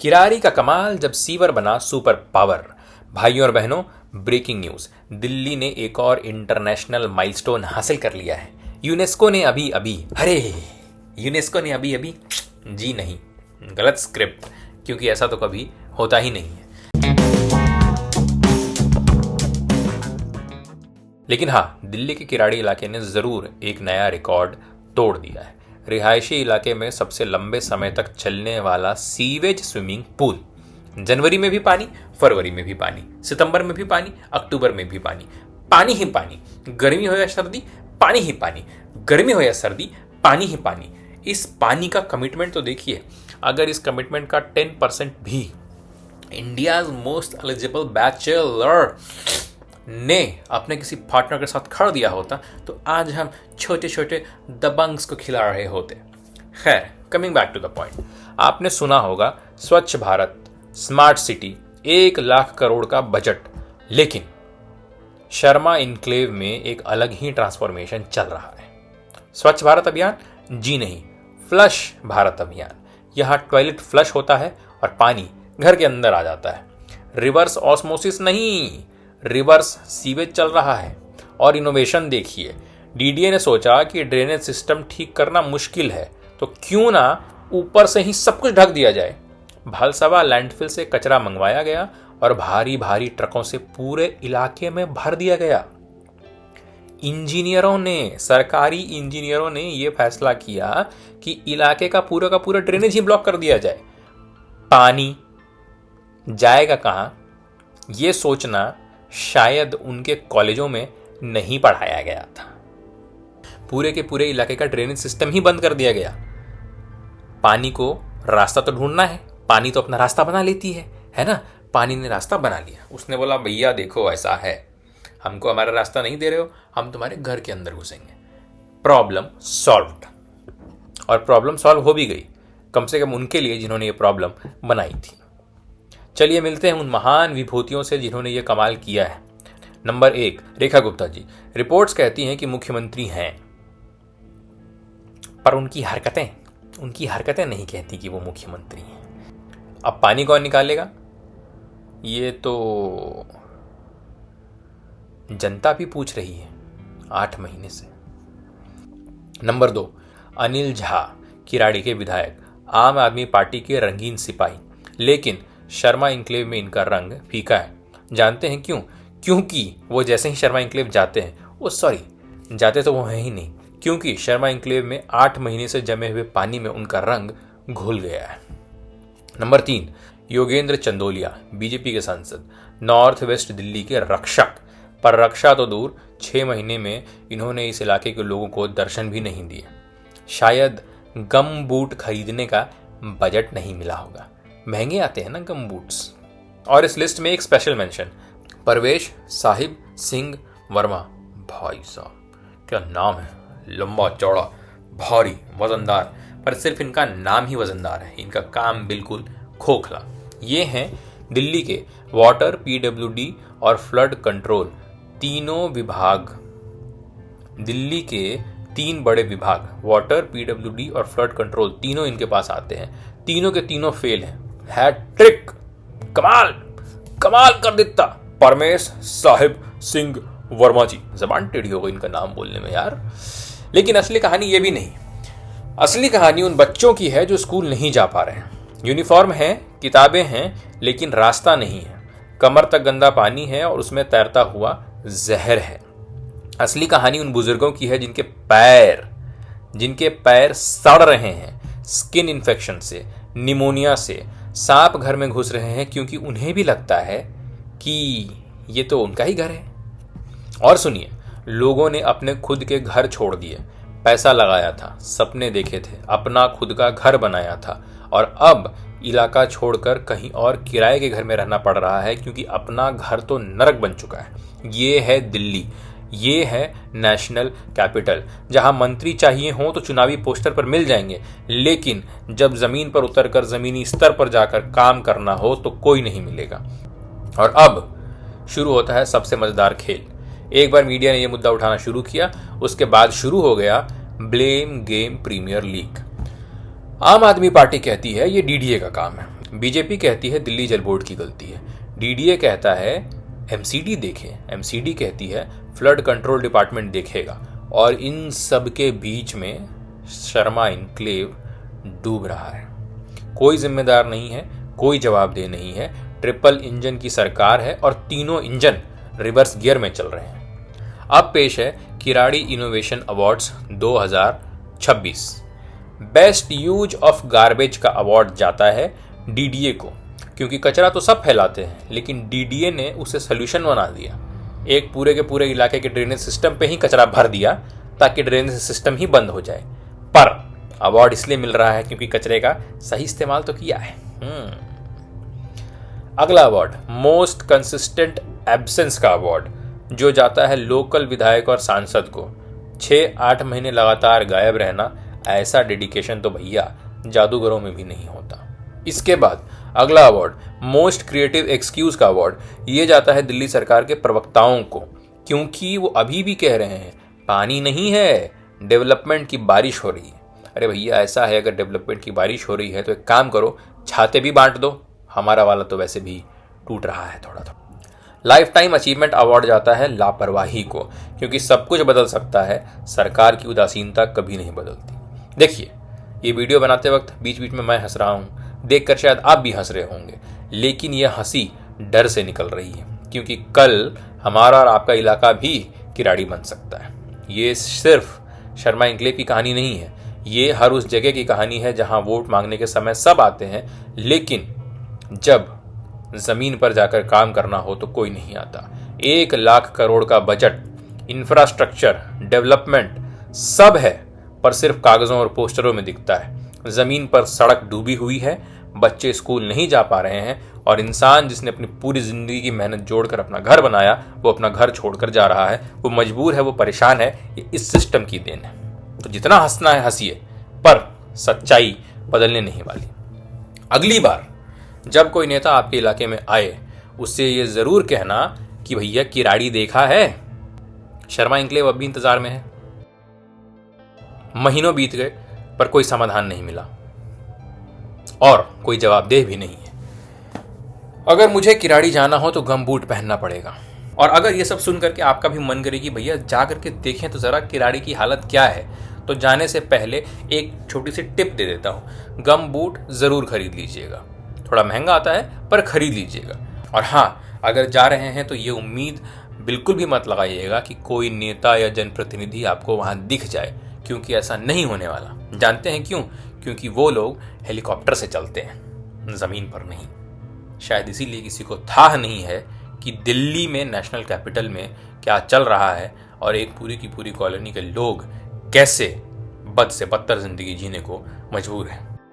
किरारी का कमाल जब सीवर बना सुपर पावर। भाइयों और बहनों, ब्रेकिंग न्यूज, दिल्ली ने एक और इंटरनेशनल माइलस्टोन हासिल कर लिया है। यूनेस्को ने अभी अभी जी नहीं, गलत स्क्रिप्ट, क्योंकि ऐसा तो कभी होता ही नहीं है। लेकिन हाँ, दिल्ली के किराड़ी इलाके ने जरूर एक नया रिकॉर्ड तोड़ दिया है। रिहायशी इलाके में सबसे लंबे समय तक चलने वाला सीवेज स्विमिंग पूल। जनवरी में भी पानी, फरवरी में भी पानी, सितंबर में भी पानी, अक्टूबर में भी पानी, पानी ही पानी। गर्मी हो या सर्दी, पानी ही पानी। गर्मी हो या सर्दी, पानी ही पानी। इस पानी का कमिटमेंट तो देखिए। अगर इस कमिटमेंट का 10% भी इंडियाज मोस्ट एलिजिबल बैचलर ने अपने किसी पार्टनर के साथ खड़ दिया होता तो आज हम छोटे छोटे दबंग्स को खिला रहे होते। खैर, coming back to the point, आपने सुना होगा स्वच्छ भारत, स्मार्ट सिटी, 1 लाख करोड़ का बजट। लेकिन शर्मा इनक्लेव में एक अलग ही ट्रांसफॉर्मेशन चल रहा है। स्वच्छ भारत अभियान? जी नहीं, फ्लश भारत अभियान। यहाँ टॉयलेट फ्लश होता है और पानी घर के अंदर आ जाता है। रिवर्स ऑस्मोसिस नहीं, रिवर्स सीवेज चल रहा है। और इनोवेशन देखिए, डीडीए ने सोचा कि ड्रेनेज सिस्टम ठीक करना मुश्किल है तो क्यों ना ऊपर से ही सब कुछ ढक दिया जाए। भालसवा लैंडफिल से कचरा मंगवाया गया और भारी भारी ट्रकों से पूरे इलाके में भर दिया गया। सरकारी इंजीनियरों ने यह फैसला किया कि इलाके का पूरा ड्रेनेज ही ब्लॉक कर दिया जाए। पानी जाएगा कहां, यह सोचना शायद उनके कॉलेजों में नहीं पढ़ाया गया था। पूरे के पूरे इलाके का ड्रेनेज सिस्टम ही बंद कर दिया गया। पानी को रास्ता तो ढूंढना है, पानी तो अपना रास्ता बना लेती है ना। पानी ने रास्ता बना लिया। उसने बोला, भैया देखो ऐसा है, हमको हमारा रास्ता नहीं दे रहे हो, हम तुम्हारे घर के अंदर घुसेंगे। Problem solved. और प्रॉब्लम सॉल्व हो भी गई, कम से कम उनके लिए जिन्होंने ये प्रॉब्लम बनाई थी। चलिए मिलते हैं उन महान विभूतियों से जिन्होंने ये कमाल किया है। नंबर 1, रेखा गुप्ता जी। रिपोर्ट्स कहती हैं कि मुख्यमंत्री हैं, पर उनकी हरकतें नहीं कहती कि वो मुख्यमंत्री हैं। अब पानी कौन निकालेगा, ये तो जनता भी पूछ रही है 8 महीने से। नंबर 2, अनिल झा, किराड़ी के विधायक, आम आदमी पार्टी के रंगीन सिपाही। लेकिन शर्मा इनक्लेव में इनका रंग फीका है। जानते हैं क्यों? क्योंकि वो जैसे ही शर्मा इनक्लेव जाते हैं, जाते तो वो हैं ही नहीं, क्योंकि शर्मा इनक्लेव में 8 महीने से जमे हुए पानी में उनका रंग घुल गया है। नंबर 3, योगेंद्र चंदोलिया, बीजेपी के सांसद, नॉर्थ वेस्ट दिल्ली के रक्षक। पर रक्षा तो दूर, 6 महीने में इन्होंने इस इलाके के लोगों को दर्शन भी नहीं दिए। शायद गम बूट खरीदने का बजट नहीं मिला होगा। महंगे आते हैं ना गम बूट्स। और इस लिस्ट में एक स्पेशल मेंशन, परवेश साहिब सिंह वर्मा। भाई साहब क्या नाम है, लंबा चौड़ा, भारी, वजनदार। पर सिर्फ इनका नाम ही वजनदार है, इनका काम बिल्कुल खोखला। ये हैं दिल्ली के वाटर, पीडब्ल्यूडी और फ्लड कंट्रोल तीनों विभाग। दिल्ली के 3 बड़े विभाग, वाटर, पीडब्ल्यूडी और फ्लड कंट्रोल, तीनों इनके पास आते हैं। तीनों के तीनों फेल हैं। हैट्रिक, कमाल कर देता परमेश साहिब सिंह वर्मा जी। जबान टेढ़ी हो गई इनका नाम बोलने में यार। लेकिन असली कहानी ये भी नहीं। असली कहानी उन बच्चों की है जो स्कूल नहीं जा पा रहे हैं। यूनिफॉर्म है, किताबें हैं, लेकिन रास्ता नहीं है। कमर तक गंदा पानी है और उसमें तैरता हुआ जहर है। असली कहानी उन बुजुर्गों की है जिनके पैर सड़ रहे हैं स्किन इन्फेक्शन से, निमोनिया से। सांप घर में घुस रहे हैं क्योंकि उन्हें भी लगता है कि ये तो उनका ही घर है। और सुनिए, लोगों ने अपने खुद के घर छोड़ दिए, पैसा लगाया था, सपने देखे थे, अपना खुद का घर बनाया था, और अब इलाका छोड़कर कहीं और किराए के घर में रहना पड़ रहा है क्योंकि अपना घर तो नरक बन चुका है। ये है दिल्ली, ये है नेशनल कैपिटल, जहां मंत्री चाहिए हो तो चुनावी पोस्टर पर मिल जाएंगे, लेकिन जब जमीन पर उतरकर जमीनी स्तर पर जाकर काम करना हो तो कोई नहीं मिलेगा। और अब शुरू होता है सबसे मजेदार खेल। एक बार मीडिया ने यह मुद्दा उठाना शुरू किया, उसके बाद शुरू हो गया ब्लेम गेम प्रीमियर लीग। आम आदमी पार्टी कहती है ये डीडीए का काम है, बीजेपी कहती है दिल्ली जल बोर्ड की गलती है, डीडीए कहता है एमसीडी देखे, एमसीडी कहती है फ्लड कंट्रोल डिपार्टमेंट देखेगा, और इन सब के बीच में शर्मा इनक्लेव डूब रहा है। कोई जिम्मेदार नहीं है, कोई जवाबदेह नहीं है। ट्रिपल इंजन की सरकार है और तीनों इंजन रिवर्स गियर में चल रहे हैं। अब पेश है Kirari innovation awards 2026। Best use of garbage का अवार्ड जाता है डीडीए को, क्योंकि कचरा तो सब फैलाते हैं, लेकिन डीडीए ने उसे सोल्यूशन बना दिया। एक पूरे के पूरे इलाके के ड्रेनेज सिस्टम पे ही कचरा भर दिया ताकि ड्रेनेज सिस्टम ही बंद हो जाए। पर अवार्ड इसलिए मिल रहा है क्योंकि कचरे का सही इस्तेमाल तो किया है। अगला अवार्ड मोस्ट कंसिस्टेंट एब्सेंस का अवार्ड, जो जाता है लोकल विधायक और सांसद को। 6-8 महीने लगातार गायब रहना, ऐसा डेडिकेशन तो भैया जादूगरों में भी नहीं होता। इसके बाद अगला अवार्ड मोस्ट क्रिएटिव एक्सक्यूज का अवार्ड, ये जाता है दिल्ली सरकार के प्रवक्ताओं को, क्योंकि वो अभी भी कह रहे हैं पानी नहीं है, डेवलपमेंट की बारिश हो रही है। अरे भैया ऐसा है, अगर डेवलपमेंट की बारिश हो रही है तो एक काम करो, छाते भी बांट दो, हमारा वाला तो वैसे भी टूट रहा है थोड़ा थोड़ा। लाइफ टाइम अचीवमेंट अवार्ड जाता है लापरवाही को, क्योंकि सब कुछ बदल सकता है, सरकार की उदासीनता कभी नहीं बदलती। देखिए, ये वीडियो बनाते वक्त बीच बीच में मैं हंस रहा हूँ, देखकर शायद आप भी हंस रहे होंगे, लेकिन यह हंसी डर से निकल रही है, क्योंकि कल हमारा और आपका इलाका भी किराड़ी बन सकता है। ये सिर्फ शर्मा इनक्लेव की कहानी नहीं है, ये हर उस जगह की कहानी है जहां वोट मांगने के समय सब आते हैं, लेकिन जब जमीन पर जाकर काम करना हो तो कोई नहीं आता। 1 लाख करोड़ का बजट, इंफ्रास्ट्रक्चर, डेवलपमेंट सब है, पर सिर्फ कागजों और पोस्टरों में दिखता है। जमीन पर सड़क डूबी हुई है, बच्चे स्कूल नहीं जा पा रहे हैं, और इंसान जिसने अपनी पूरी जिंदगी की मेहनत जोड़कर अपना घर बनाया, वो अपना घर छोड़कर जा रहा है। वो मजबूर है, वो परेशान है। ये इस सिस्टम की देन है। तो जितना हंसना है हंसिए, पर सच्चाई बदलने नहीं वाली। अगली बार जब कोई नेता आपके इलाके में आए, उससे ये जरूर कहना कि भैया किराड़ी देखा है। शर्मा इनक्लेव अब भी इंतजार में है। महीनों बीत गए पर कोई समाधान नहीं मिला और कोई जवाबदेह भी नहीं है। अगर मुझे किराड़ी जाना हो तो गमबूट पहनना पड़ेगा। और अगर ये सब सुन करके आपका भी मन करे कि भैया जा करके देखें तो जरा किराड़ी की हालत क्या है, तो जाने से पहले एक छोटी सी टिप दे देता हूं, गमबूट जरूर खरीद लीजिएगा। थोड़ा महंगा आता है पर खरीद लीजिएगा। और हाँ, अगर जा रहे हैं तो ये उम्मीद बिल्कुल भी मत लगाइएगा कि कोई नेता या जनप्रतिनिधि आपको वहां दिख जाए, क्योंकि ऐसा नहीं होने वाला। जानते हैं क्यों? क्योंकि वो लोग हेलीकॉप्टर से चलते हैं, जमीन पर नहीं। शायद इसीलिए किसी को था नहीं है कि दिल्ली में, नेशनल कैपिटल में क्या चल रहा है और एक पूरी की पूरी कॉलोनी के लोग कैसे बद से बदतर जिंदगी जीने को मजबूर हैं।